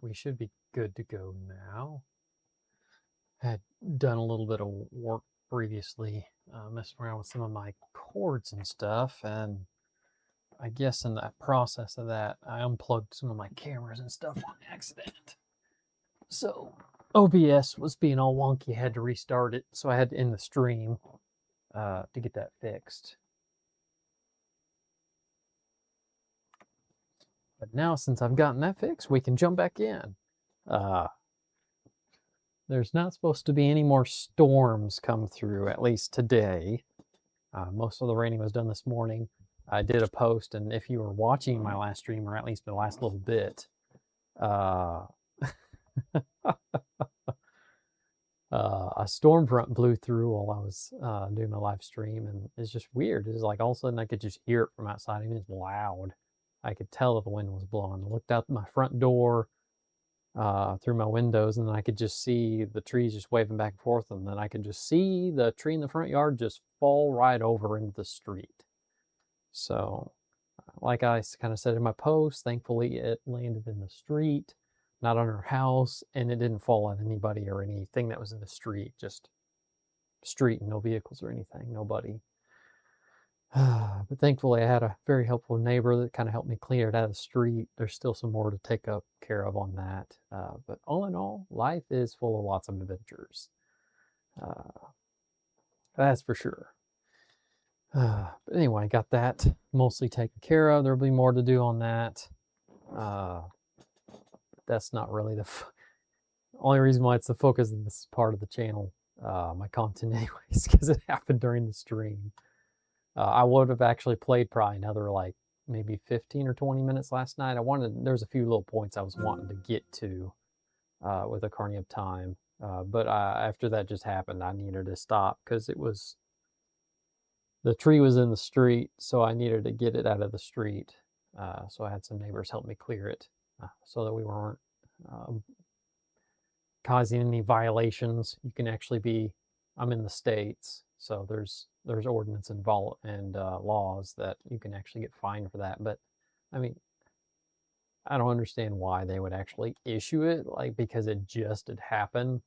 we should be good to go now. Had done a little bit of work previously, messing around with some of my cords and stuff, and I guess in that process of that, I unplugged some of my cameras and stuff on accident. So OBS was being all wonky, I had to restart it, so I had to end the stream to get that fixed. But now, since I've gotten that fixed, we can jump back in. There's not supposed to be any more storms come through, at least today. Most of the raining was done this morning. I did a post, and if you were watching my last stream, or at least the last little bit, a storm front blew through while I was doing my live stream, and it's just weird. It's like all of a sudden I could just hear it from outside. I mean, it's loud. I could tell that the wind was blowing. I looked out my front door through my windows, and then I could just see the trees just waving back and forth, and then I could just see the tree in the front yard just fall right over into the street. So, like I kind of said in my post, thankfully it landed in the street, not on our house, and it didn't fall on anybody or anything that was in the street, just street and no vehicles or anything, nobody. But thankfully I had a very helpful neighbor that kind of helped me clear it out of the street. There's still some more to take up care of on that. But all in all, life is full of lots of adventures. That's for sure. But anyway, I got that mostly taken care of. There'll be more to do on that. That's not really the only reason why it's the focus of this part of the channel, my content anyways, because it happened during the stream. I would have actually played probably another like maybe 15 or 20 minutes last night. There's a few little points I was wanting to get to with Ocarina of Time. But after that just happened, I needed to stop because the tree was in the street, so I needed to get it out of the street. So I had some neighbors help me clear it so that we weren't causing any violations. You can actually I'm in the States, so there's ordinance and laws that you can actually get fined for that. But I mean, I don't understand why they would actually issue it, like because it just had happened.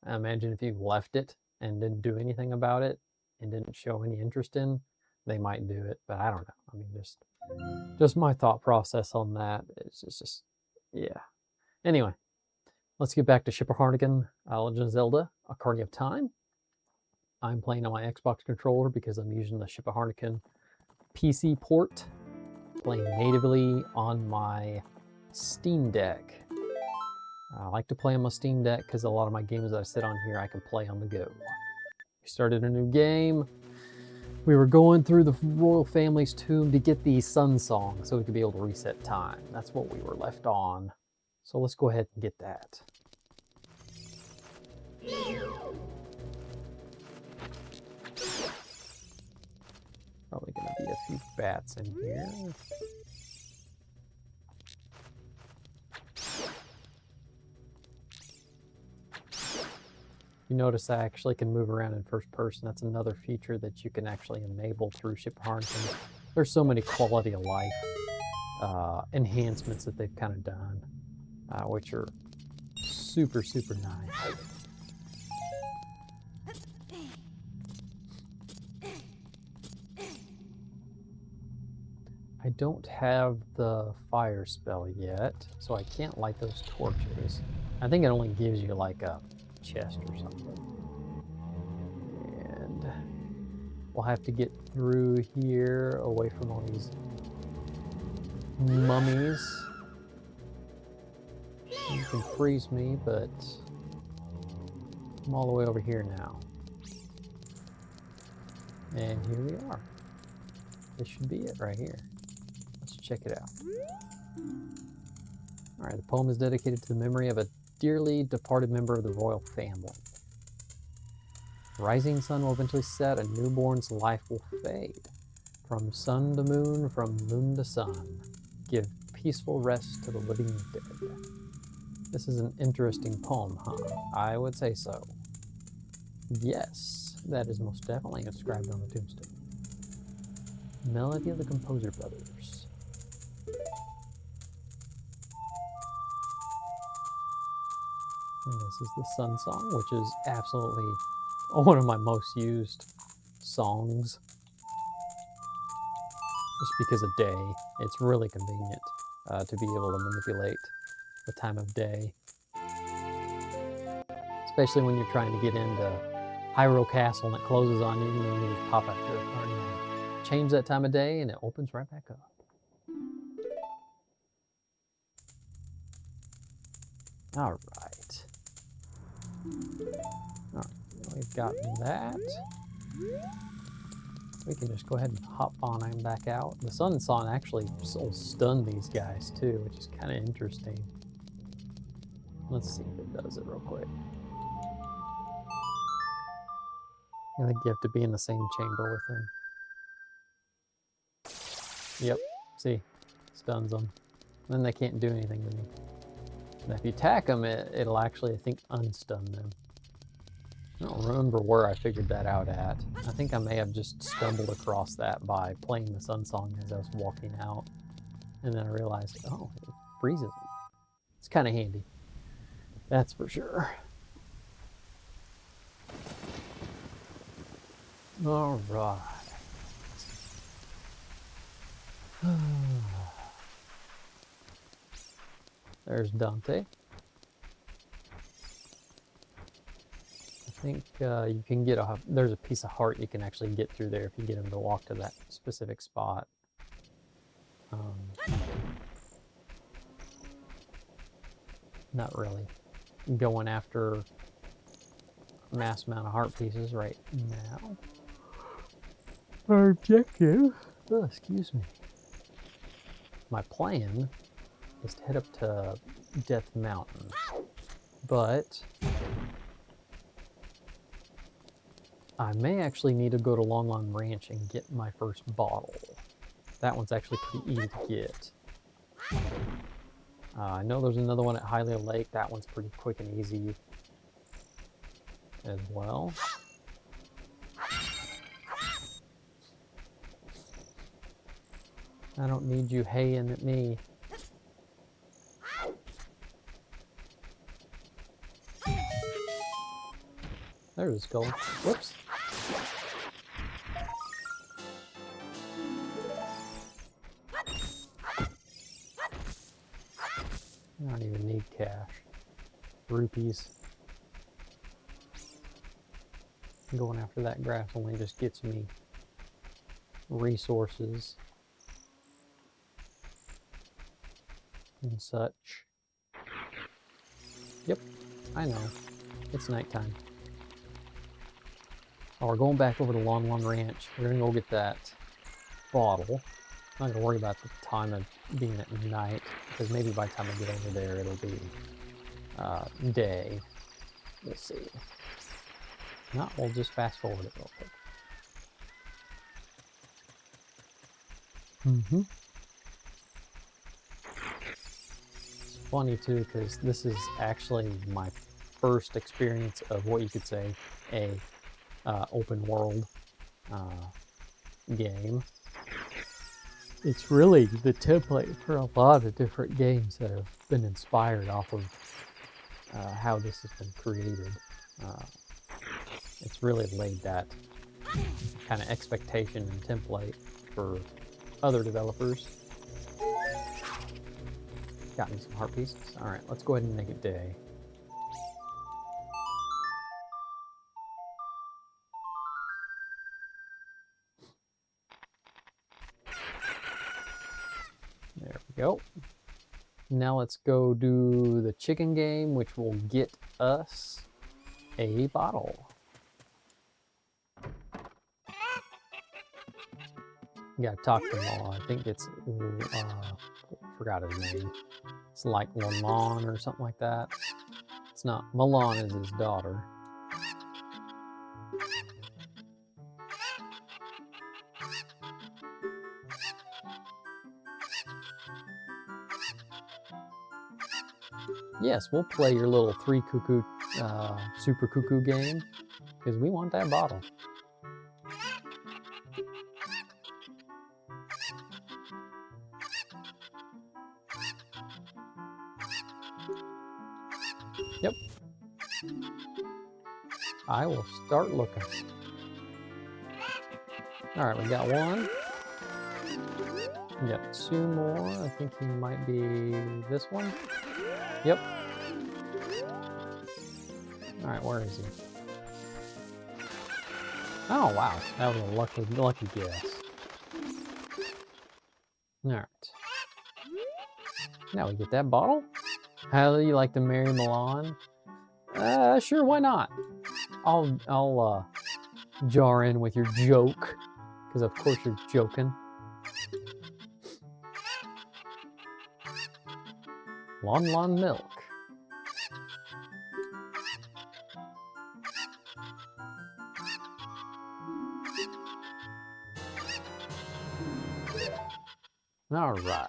I imagine if you left it and didn't do anything about it and didn't show any interest in, they might do it, but I don't know. I mean, just my thought process on that. It's just yeah. Anyway, let's get back to Shipper Harnigan, Legend of Zelda, Ocarina of Time. I'm playing on my Xbox controller because I'm using the Shipper Harnigan PC port, playing natively on my Steam Deck. I like to play on my Steam Deck because a lot of my games that I sit on here I can play on the go. We started a new game. We were going through the royal family's tomb to get the sun song so we could be able to reset time. That's what we were left on. So let's go ahead and get that. Probably going to be a few bats in here. You notice I actually can move around in first person. That's another feature that you can actually enable through Shipper Harnigan. There's so many quality of life enhancements that they've kind of done, which are super, super nice. I don't have the fire spell yet, so I can't light those torches. I think it only gives you like a chest or something. And we'll have to get through here away from all these mummies. You can freeze me, but I'm all the way over here now. And here we are. This should be it right here. Let's check it out. Alright, the poem is dedicated to the memory of a dearly departed member of the royal family. The rising sun will eventually set, a newborn's life will fade. From sun to moon, from moon to sun, give peaceful rest to the living dead. This is an interesting poem, huh? I would say so. Yes, that is most definitely inscribed on the tombstone. Melody of the Composer Brothers. And this is the Sun Song, which is absolutely one of my most used songs. Just because of day, it's really convenient to be able to manipulate the time of day. Especially when you're trying to get into Hyrule Castle and it closes on you, and then you just pop out your car and change that time of day and it opens right back up. All right. All right, we've gotten that. We can just go ahead and hop on and back out. The Sun Song actually will stun these guys too, which is kind of interesting. Let's see if it does it real quick. I think you have to be in the same chamber with him. Yep, see, stuns them. Then they can't do anything to me. And if you attack them, it'll actually, I think, unstun them. I don't remember where I figured that out at. I think I may have just stumbled across that by playing the Sun Song as I was walking out. And then I realized, oh, it freezes them. It's kind of handy. That's for sure. All right. There's Dante. I think you can get there's a piece of heart you can actually get through there if you get him to walk to that specific spot. Not really. Going after a mass amount of heart pieces right now. Our objective, oh, excuse me. My plan is to head up to Death Mountain, but I may actually need to go to Long Long Ranch and get my first bottle. That one's actually pretty easy to get. I know there's another one at Hylia Lake. That one's pretty quick and easy as well. I don't need you haying at me. There's a skull. Whoops. I don't even need cash. Rupees. Going after that grass only just gets me resources and such. Yep, I know. It's nighttime. Oh, we're going back over to Lon Lon Ranch. We're gonna go get that bottle. I'm not gonna worry about the time of being at night, because maybe by the time I get over there, it'll be day. We'll see. If not, we'll just fast forward it real quick. It's funny too, because this is actually my first experience of what you could say a open world game. It's really the template for a lot of different games that have been inspired off of how this has been created. It's really laid that kind of expectation and template for other developers. Got me some heart pieces. All right, let's go ahead and make it day. There we go. Now let's go do the chicken game, which will get us a bottle. You gotta talk to Maw. I think it's, forgot his name. It's like Lamon or something like that. It's not. Milan is his daughter. Yes, we'll play your little 3 cuckoo, super cuckoo game, because we want that bottle. Yep, I will start looking. All right, we got one. We got two more. I think he might be this one. Yep. All right, where is he? Oh, wow. That was a lucky guess. All right. Now we get that bottle. How do you like to marry Milan? Sure, why not? I'll jar in with your joke, because of course you're joking. Lon milk. All right.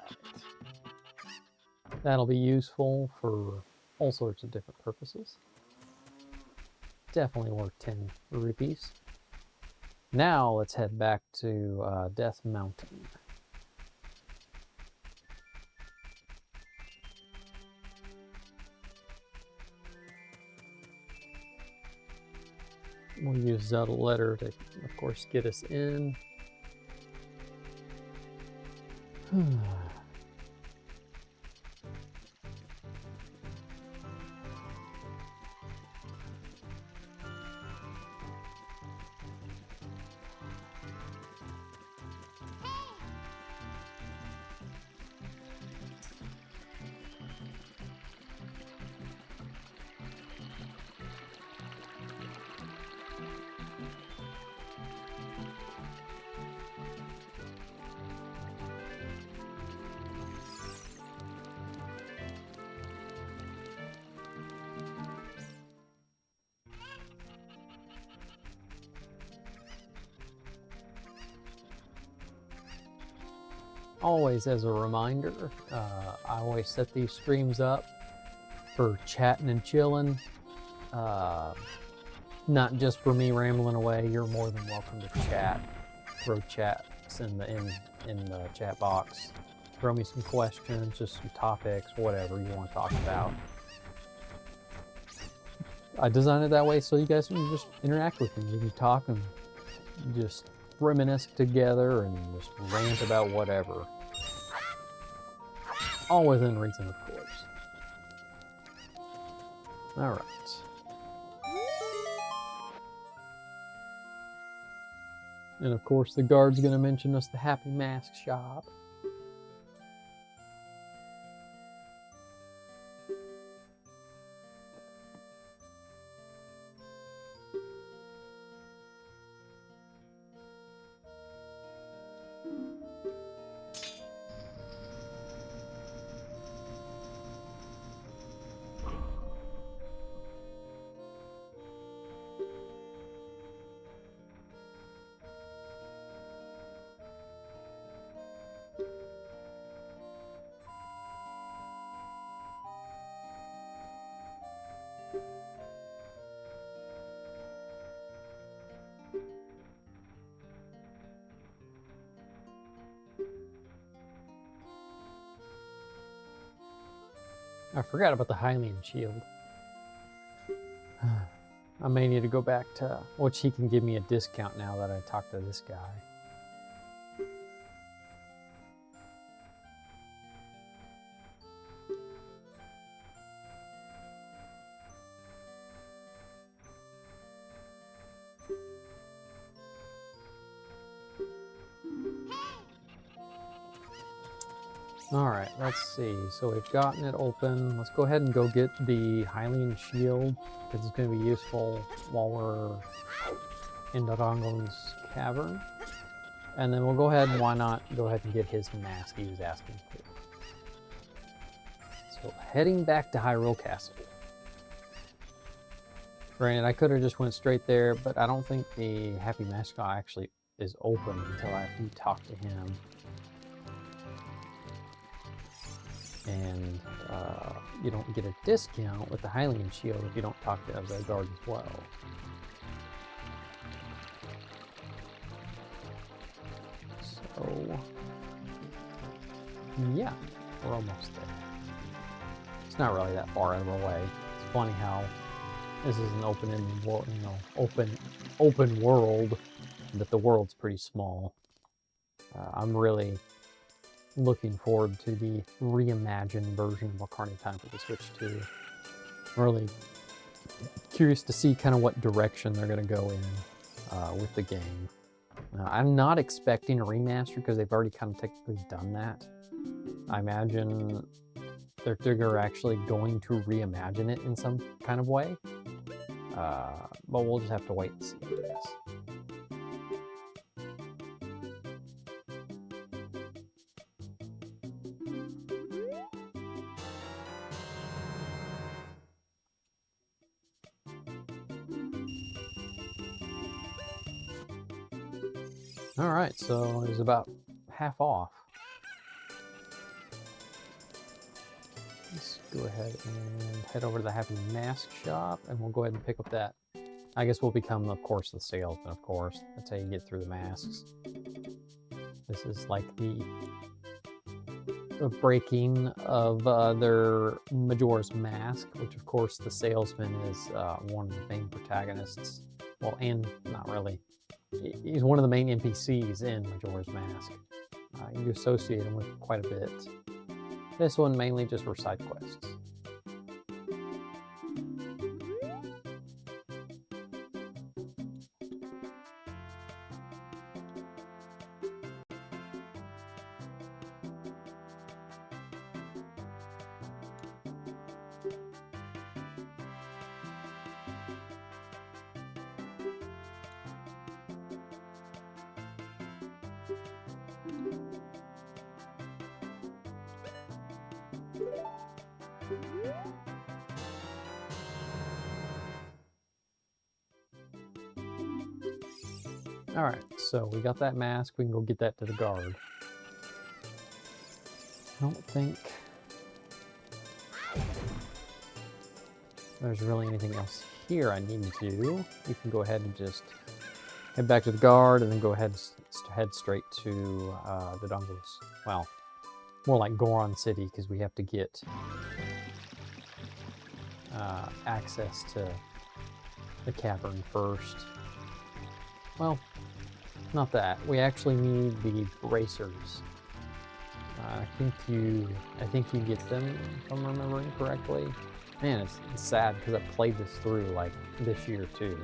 That'll be useful for all sorts of different purposes. Definitely worth 10 rupees. Now let's head back to Death Mountain. We'll use Zelda letter to, of course, get us in. Always as a reminder, I always set these streams up for chatting and chilling, not just for me rambling away. You're more than welcome to chat. Throw chats in the chat box. Throw me some questions, just some topics, whatever you want to talk about. I designed it that way so you guys can just interact with me. We can talk and just reminisce together and just rant about whatever. All within reason, of course. All right. And of course, the guard's going to mention us the Happy Mask Shop. I forgot about the Hylian shield. I may need to go back to which he can give me a discount now that I talked to this guy. Alright, let's see. So we've gotten it open. Let's go ahead and go get the Hylian shield, because it's going to be useful while we're in Narangon's cavern. And then we'll go ahead and why not go ahead and get his mask he was asking for. So heading back to Hyrule Castle. Granted, I could have just went straight there, but I don't think the Happy Mask Shop actually is open until after you talk to him. And you don't get a discount with the Hylian shield if you don't talk to the guard as well. So, yeah, we're almost there. It's not really that far out of the way. It's funny how this is an open-ended world, you know, open world, but the world's pretty small. I'm really looking forward to the reimagined version of Ocarina of Time for the Switch 2. I'm really curious to see kind of what direction they're going to go in with the game. I'm not expecting a remaster because they've already kind of technically done that. I imagine they're actually going to reimagine it in some kind of way. But we'll just have to wait and see, I guess. Alright, so it was about half off. Let's go ahead and head over to the Happy Mask Shop, and we'll go ahead and pick up that. I guess we'll become, of course, the salesman, of course. That's how you get through the masks. This is like the breaking of their Majora's Mask, which, of course, the salesman is one of the main protagonists. Well, and not really. He's one of the main NPCs in Majora's Mask. You associate him with quite a bit. This one mainly just for side quests. Alright, so we got that mask. We can go get that to the guard. I don't think there's really anything else here I need to do. We can go ahead and just head back to the guard and then go ahead and head straight to the Dungles. Well, more like Goron City, because we have to get access to the cavern first. Well, not that. We actually need the bracers. I think you get them, if I'm remembering correctly. Man, it's sad because I played this through like this year too.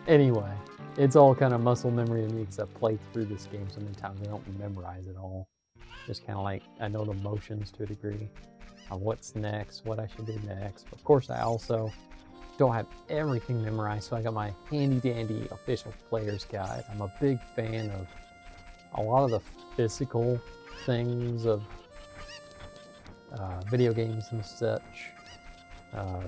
Anyway, it's all kind of muscle memory to me because I've played through this game so many times I don't memorize it all. Just kind of like, I know the motions to a degree, what's next, what I should do next. Of course, I also don't have everything memorized, so I got my handy-dandy official player's guide. I'm a big fan of a lot of the physical things of video games and such.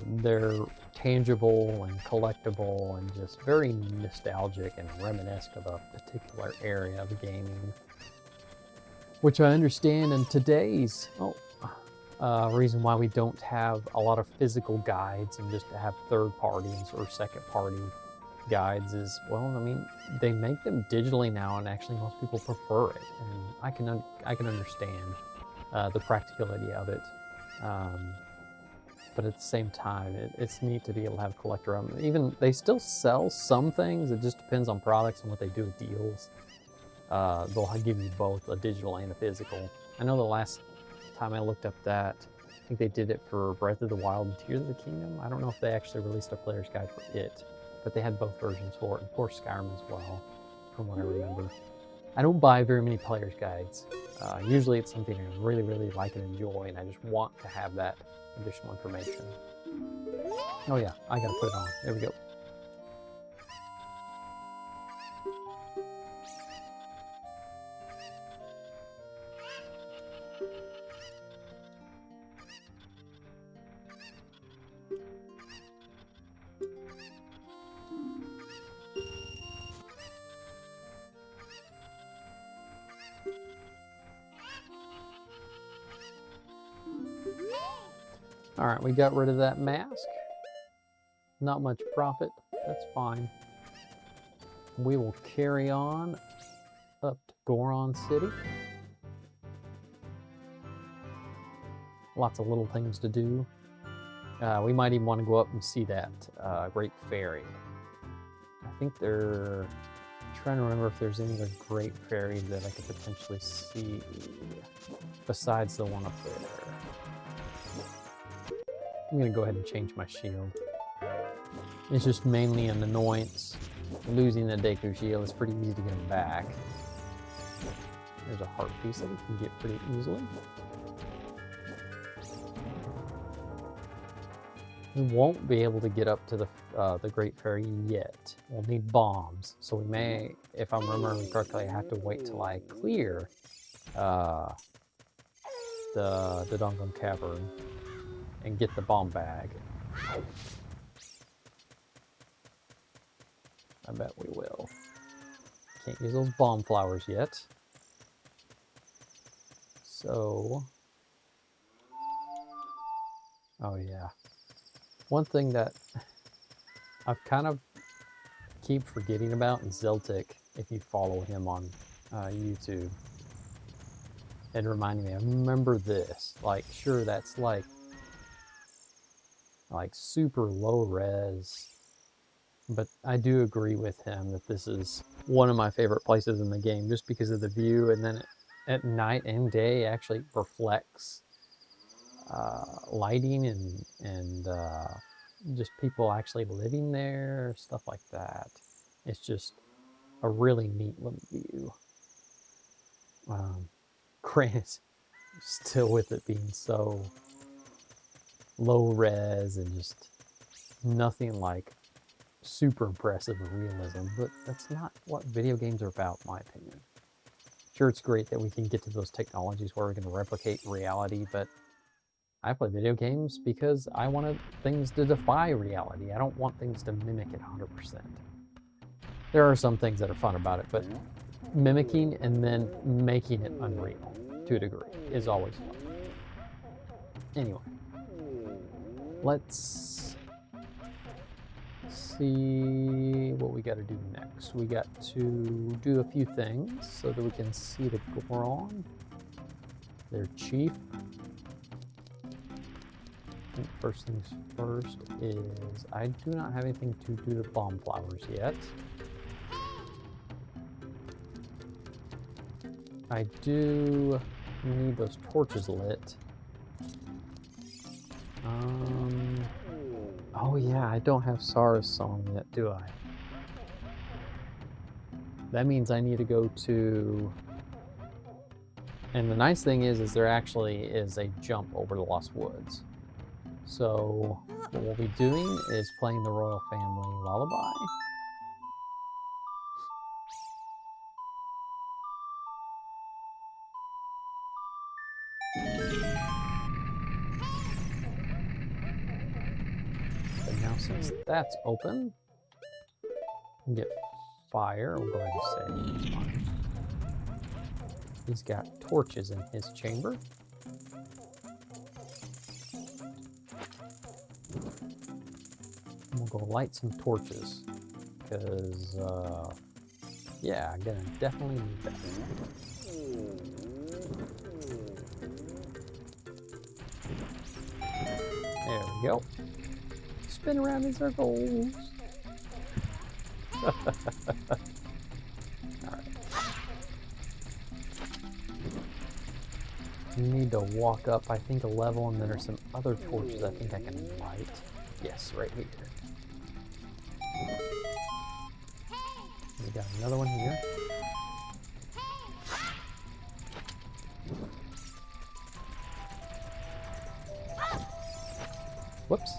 They're tangible and collectible and just very nostalgic and reminiscent of a particular area of gaming, which I understand in today's reason why we don't have a lot of physical guides and just to have third parties or second party guides is, well, I mean, they make them digitally now and actually most people prefer it, and I can understand the practicality of it, but at the same time it's neat to be able to have collector. Even they still sell some things, it just depends on products and what they do with deals. They'll give you both a digital and a physical. I know the last time I looked up that, I think they did it for Breath of the Wild and Tears of the Kingdom. I don't know if they actually released a player's guide for it, but they had both versions for it, and of course Skyrim as well, from what I remember. I don't buy very many player's guides. Usually it's something I really, really like and enjoy, and I just want to have that additional information. Oh yeah, I gotta put it on. There we go. All right, we got rid of that mask. Not much profit, that's fine. We will carry on up to Goron City. Lots of little things to do. We might even want to go up and see that Great Fairy. I think they're trying to remember if there's any other Great Fairies that I could potentially see besides the one up there. I'm gonna go ahead and change my shield. It's just mainly an annoyance. Losing the Deku shield is pretty easy to get him back. There's a heart piece that we can get pretty easily. We won't be able to get up to the Great Fairy yet. We'll need bombs, so we may, if I'm remembering correctly, I have to wait till I clear the Dodongo Cavern and get the bomb bag. I bet we will. Can't use those bomb flowers yet. So, oh yeah. One thing that I've kind of keep forgetting about is Zeltic, if you follow him on YouTube. And reminding me, I remember this. Like, sure, that's like super low res. But I do agree with him that this is one of my favorite places in the game just because of the view, and then at night and day actually reflects lighting and just people actually living there, stuff like that. It's just a really neat little view. Granted, still with it being so low res and just nothing like super impressive realism, but that's not what video games are about, in my opinion. Sure, it's great that we can get to those technologies where we can replicate reality, but I play video games because I want things to defy reality. I don't want things to mimic it 100%. There are some things that are fun about it, but mimicking and then making it unreal to a degree is always fun. Anyway, let's see what we got to do next. We got to do a few things so that we can see the Goron, their chief. I think first things first is I do not have anything to do the bomb flowers yet. I do need those torches lit. Oh yeah, I don't have Sara's song yet, do I? That means I need to go to... And the nice thing is there actually is a jump over the Lost Woods. So what we'll be doing is playing the Royal Family Lullaby. And now since that's open, we get fire. We'll go ahead and say it's fine. He's got torches in his chamber. We'll go light some torches because, yeah, I'm gonna definitely need that. There we go. Spin around in circles. Alright. You need to walk up, I think, a level, and then there's some other torches I think I can light. Yes, right here. We got another one here. Whoops.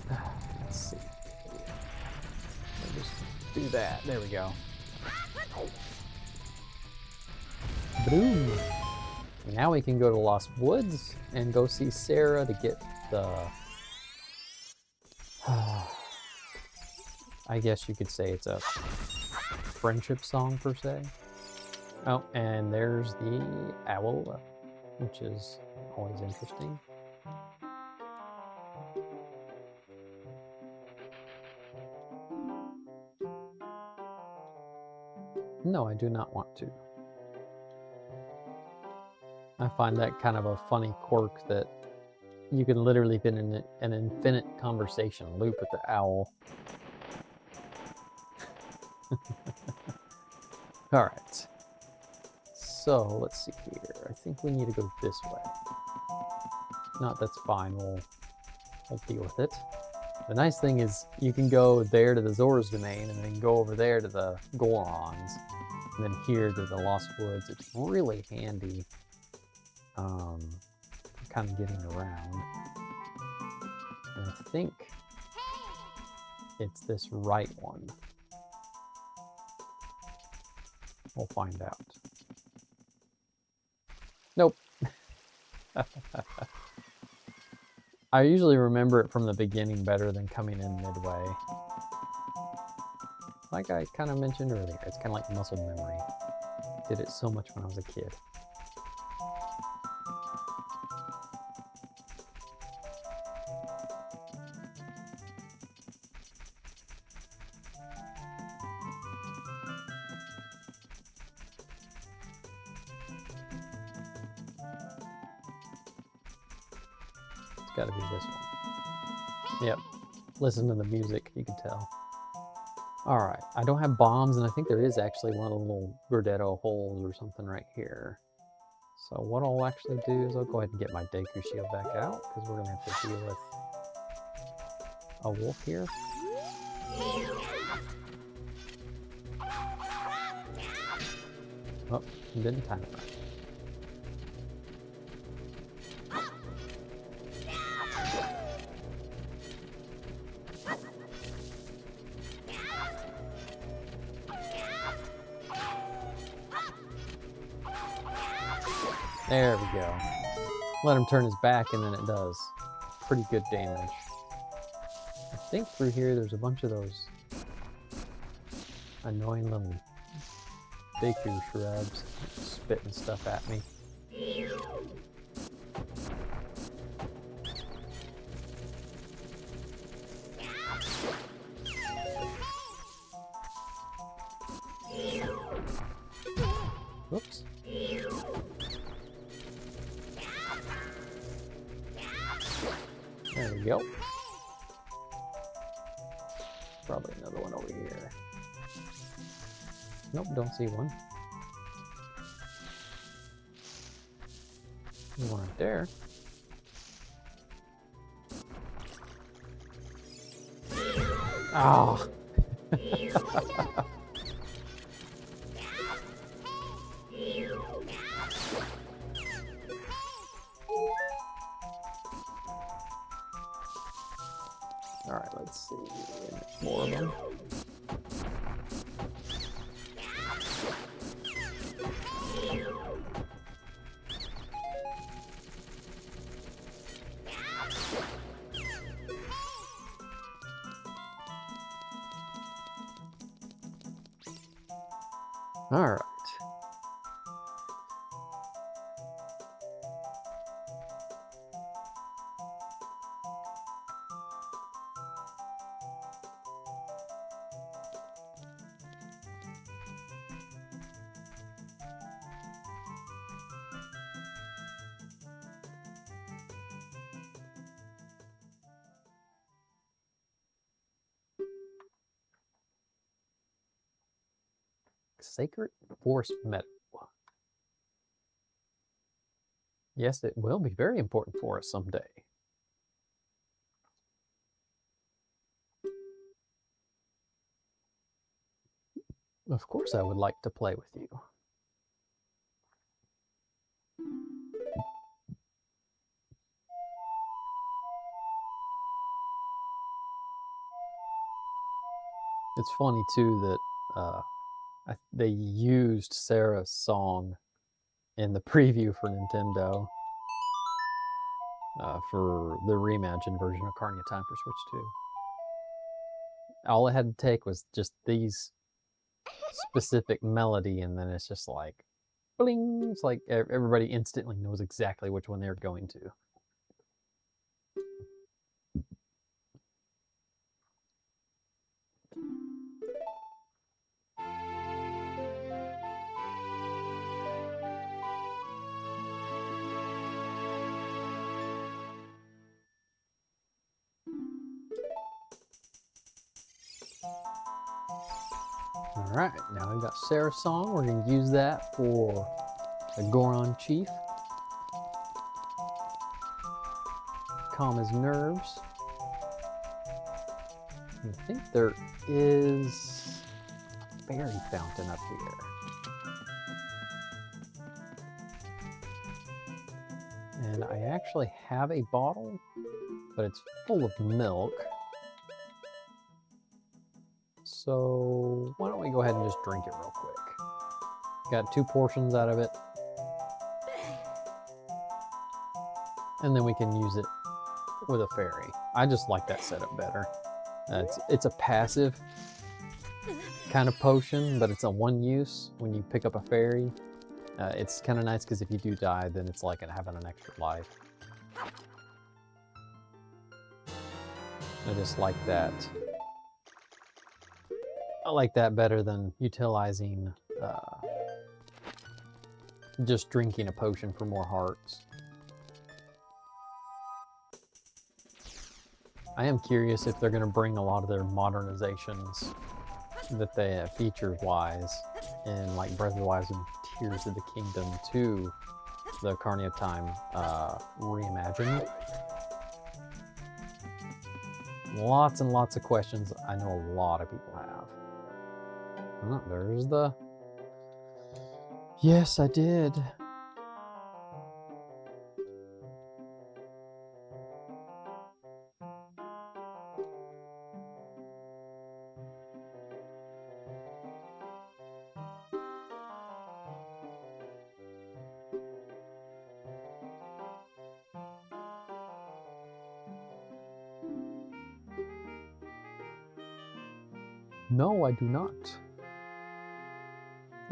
Let's see. We'll just do that. There we go. Boom. Now we can go to Lost Woods and go see Sarah to get the... I guess you could say it's a friendship song per se. Oh, and there's the owl, which is always interesting. No, I do not want to. I find that kind of a funny quirk that you can literally be in an infinite conversation loop with the owl. All right. So let's see here. I think we need to go this way. Not, that's fine. We'll deal with it. The nice thing is you can go there to the Zora's Domain and then go over there to the Gorons and then here to the Lost Woods. It's really handy for kind of getting around. And I think it's this right one. We'll find out. Nope. I usually remember it from the beginning better than coming in midway. Like I kind of mentioned earlier, it's kind of like muscle memory. Did it so much when I was a kid. It's got to be this one. Yep. Listen to the music, you can tell. Alright, I don't have bombs, and I think there is actually one of the little Gordetto holes or something right here. So what I'll actually do is I'll go ahead and get my Deku Shield back out, because we're going to have to deal with a wolf here. Oh, didn't time it right. There we go. Let him turn his back and then it does pretty good damage. I think through here there's a bunch of those annoying little Deku shrubs spitting stuff at me. Whoops. There we go. Probably another one over here. Nope, don't see one. There's one right there. Ah. Oh. Alright, let's see. There's more of them. Alright. Sacred Forest Meadow. Yes, it will be very important for us someday. Of course I would like to play with you. It's funny too that they used Sarah's song in the preview for Nintendo for the reimagined version of Ocarina of Time for Switch 2. All it had to take was just these specific melody, and then it's just like, bling! It's like everybody instantly knows exactly which one they're going to. Alright, now we've got Sarah's song. We're going to use that for the Goron Chief. Calm his nerves. I think there is a fairy fountain up here. And I actually have a bottle, but it's full of milk. So why don't we go ahead and just drink it real quick. Got 2 portions out of it. And then we can use it with a fairy. I just like that setup better. It's a passive kind of potion, but it's a 1 use when you pick up a fairy. It's kind of nice because if you do die, then it's like having an extra life. I just like that. I like that better than utilizing just drinking a potion for more hearts. I am curious if they're going to bring a lot of their modernizations that they have features-wise in like Breath of the Wild and Tears of the Kingdom to the Ocarina of Time reimagined. Lots and lots of questions I know a lot of people have. Oh, there's the... Yes, I did. No, I do not.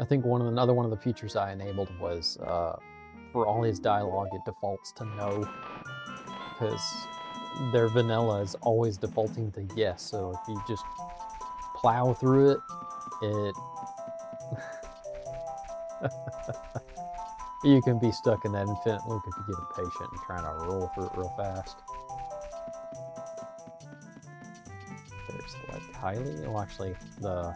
I think another one of the features I enabled was for all his dialogue, it defaults to no, because their vanilla is always defaulting to yes. So if you just plow through it, you can be stuck in that infinite loop if you get impatient and trying to roll through it real fast. There's like Kylie. Well, actually, the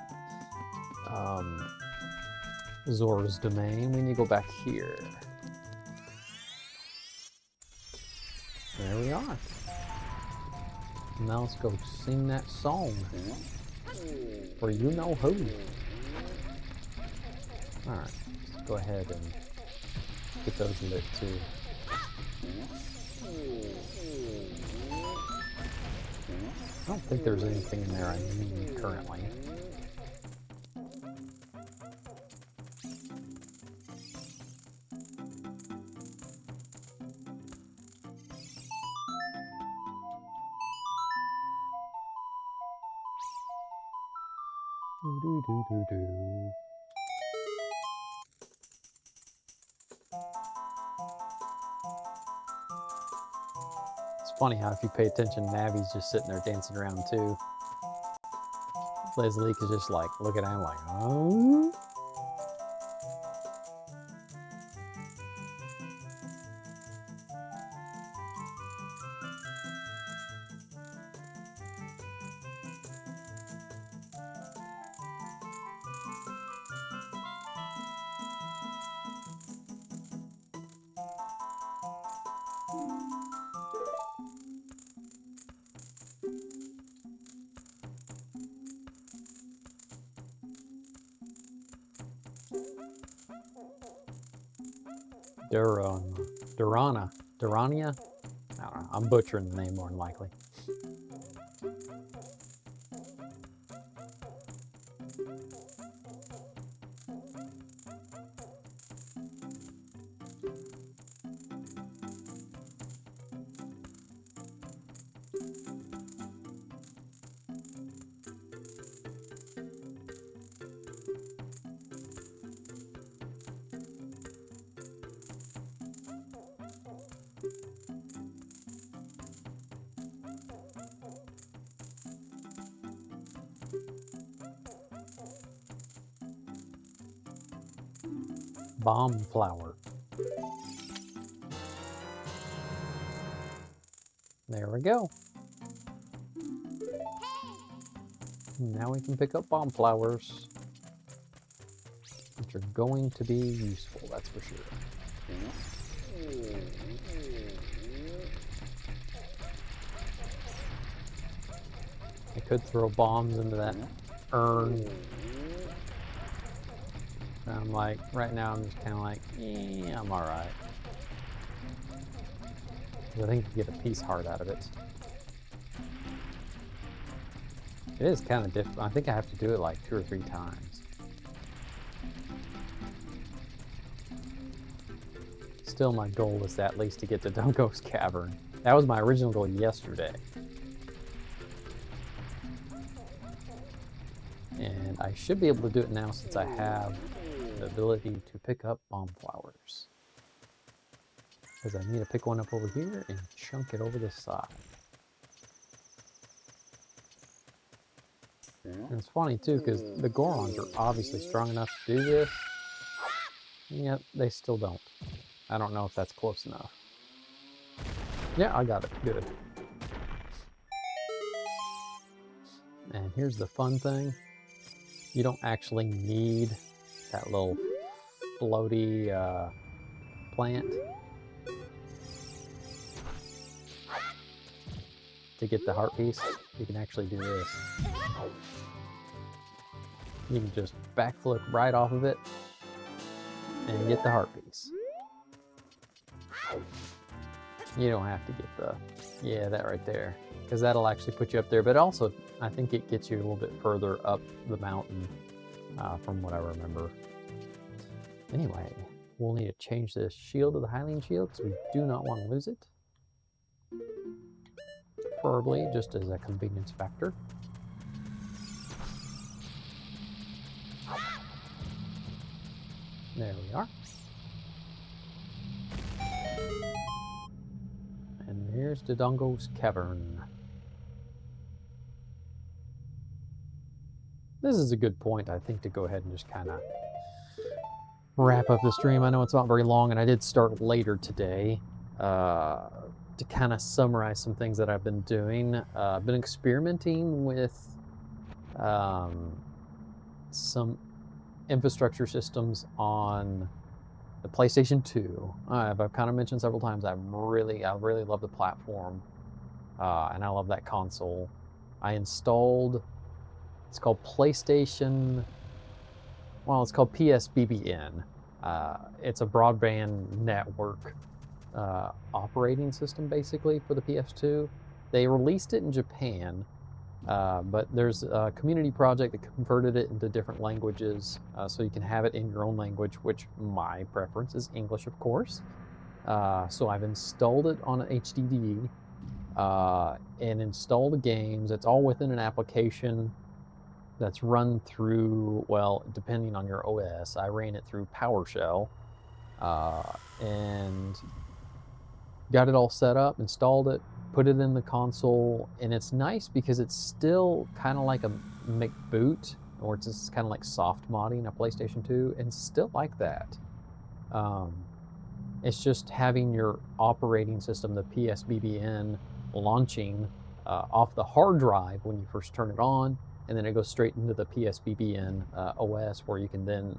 Zora's Domain. We need to go back here. There we are. Now let's go sing that song for you know who. Alright, let's go ahead and get those lit too. I don't think there's anything in there I need currently. It's funny how if you pay attention, Navi's just sitting there dancing around too. Leslie is just like looking at him like, oh. Durania? I don't know. I'm butchering the name more than likely. Bomb flower. There we go. Now we can pick up bomb flowers. which are going to be useful, that's for sure. I could throw bombs into that urn. I'm like, right now I'm just kind of like, I'm alright. I think you get a peace heart out of it. It is kind of difficult. I think I have to do it like 2 or 3 times. Still, my goal is at least to get to Dunko's Cavern. That was my original goal yesterday. And I should be able to do it now since I have the ability to pick up bomb flowers. Because I need to pick one up over here and chunk it over the side. And it's funny too, because the Gorons are obviously strong enough to do this. Yet they still don't. I don't know if that's close enough. Yeah, I got it. Good. And here's the fun thing. You don't actually need that little floaty plant to get the heart piece. You can actually do this. You can just backflip right off of it and get the heart piece. You don't have to get the, yeah, that right there, because that'll actually put you up there. But also, I think it gets you a little bit further up the mountain, from what I remember. Anyway, we'll need to change this shield to the Hylian shield, because we do not want to lose it. Preferably just as a convenience factor. There we are. And here's Dodongo's Cavern. This is a good point, I think, to go ahead and just kind of wrap up the stream. I know it's not very long, and I did start later today to kind of summarize some things that I've been doing. I've been experimenting with some infrastructure systems on the PlayStation 2. I've kind of mentioned several times I really love the platform, and I love that console. I installed, it's called PlayStation, well, it's called PSBBN. It's a broadband network operating system, basically, for the PS2. They released it in Japan, but there's a community project that converted it into different languages, so you can have it in your own language, which my preference is English, of course. So I've installed it on an HDD and installed the games. It's all within an application that's run through, well, depending on your OS. I ran it through PowerShell and got it all set up, installed it, put it in the console, and it's nice because it's still kind of like a McBoot, or it's just kind of like soft modding a PlayStation 2, and still like that. It's just having your operating system, the PSBBN, launching off the hard drive when you first turn it on, and then it goes straight into the PSBBN OS, where you can then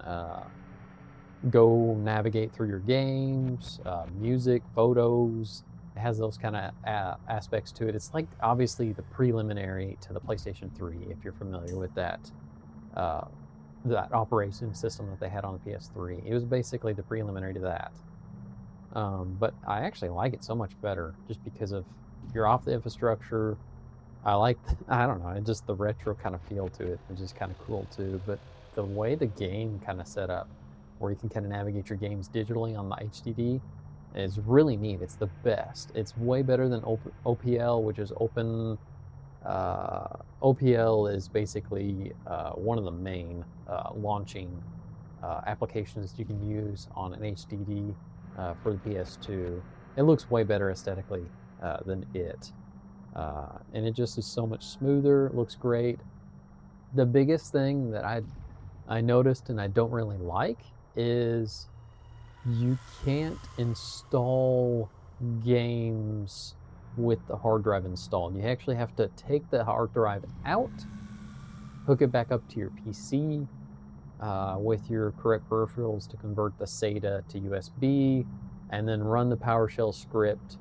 go navigate through your games, music, photos. It has those kind of aspects to it. It's like obviously the preliminary to the PlayStation 3, if you're familiar with that that operating system that they had on the PS3. It was basically the preliminary to that. But I actually like it so much better, just because of you're off the infrastructure. I like, I don't know, just the retro kind of feel to it, which is kind of cool too. But the way the game kind of set up, where you can kind of navigate your games digitally on the HDD, is really neat. It's the best. It's way better than OPL, which is open. OPL is basically one of the main launching applications you can use on an HDD for the PS2. It looks way better aesthetically than it. And it just is so much smoother. It looks great. The biggest thing that I noticed and I don't really like is you can't install games with the hard drive installed. You actually have to take the hard drive out, hook it back up to your PC, with your correct peripherals to convert the SATA to USB, and then run the PowerShell script.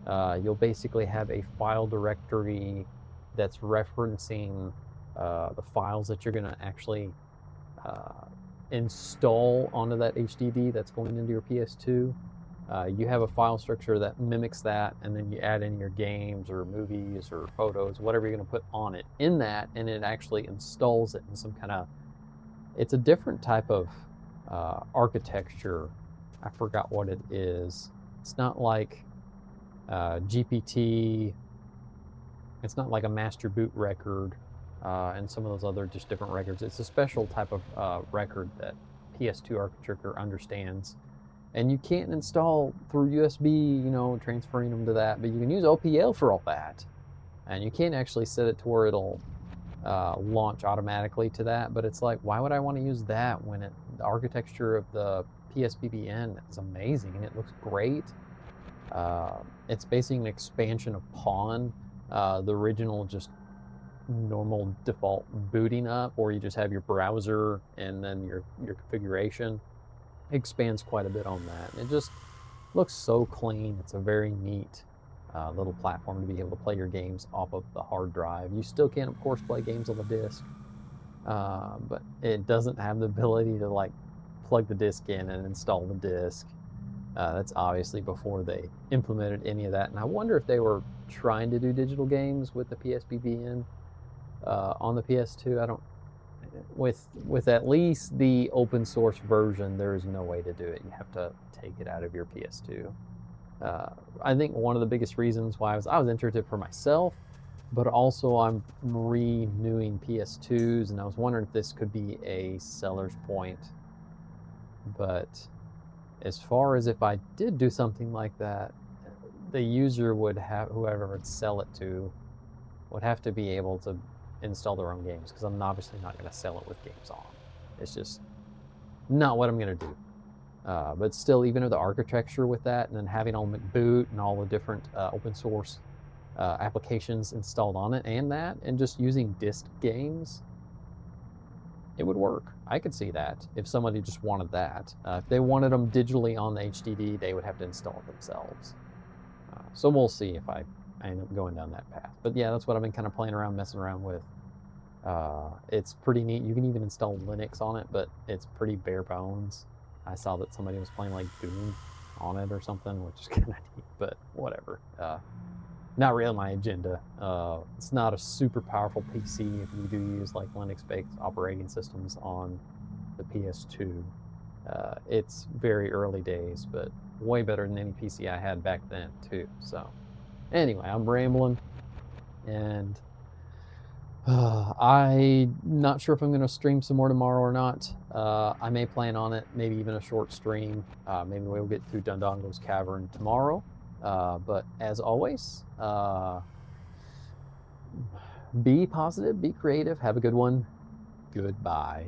You'll basically have a file directory that's referencing the files that you're going to actually install onto that HDD that's going into your PS2. You have a file structure that mimics that, and then you add in your games or movies or photos, whatever you're going to put on it in that, and it actually installs it in some kind of, it's a different type of architecture. I forgot what it is. It's not like GPT. It's not like a master boot record and some of those other just different records. It's a special type of record that PS2 architecture understands. And you can't install through USB, you know, transferring them to that, but you can use OPL for all that. And you can't actually set it to where it'll launch automatically to that, but it's like, why would I want to use that when the architecture of the PSBBN is amazing and it looks great. It's basically an expansion upon the original just normal default booting up, or you just have your browser and then your configuration. It expands quite a bit on that. And it just looks so clean. It's a very neat little platform to be able to play your games off of the hard drive. You still can, of course, play games on the disc, but it doesn't have the ability to like plug the disc in and install the disc. That's obviously before they implemented any of that. And I wonder if they were trying to do digital games with the PSBBN on the PS2. I don't. With at least the open source version, there is no way to do it. You have to take it out of your PS2. I think one of the biggest reasons why I was interested for myself, but also I'm renewing PS2s, and I was wondering if this could be a seller's point. But as far as if I did do something like that, the user would have, whoever would sell it to, would have to be able to install their own games, because I'm obviously not going to sell it with games on. It's just not what I'm going to do. But still, even with the architecture with that, and then having all boot and all the different open source applications installed on it, and just using disk games, it would work. I could see that if somebody just wanted that. If they wanted them digitally on the HDD, they would have to install it themselves. So we'll see if I end up going down that path. But yeah, that's what I've been kind of playing around, messing around with. It's pretty neat. You can even install Linux on it, but it's pretty bare bones. I saw that somebody was playing like Doom on it or something, which is kind of neat, but whatever. Not really my agenda. It's not a super powerful PC if you do use like Linux-based operating systems on the PS2. It's very early days, but way better than any PC I had back then too. So anyway, I'm rambling, and I'm not sure if I'm going to stream some more tomorrow or not. I may plan on it, maybe even a short stream. Maybe we'll get through Dundongo's Cavern tomorrow. But as always, be positive, be creative, have a good one. Goodbye.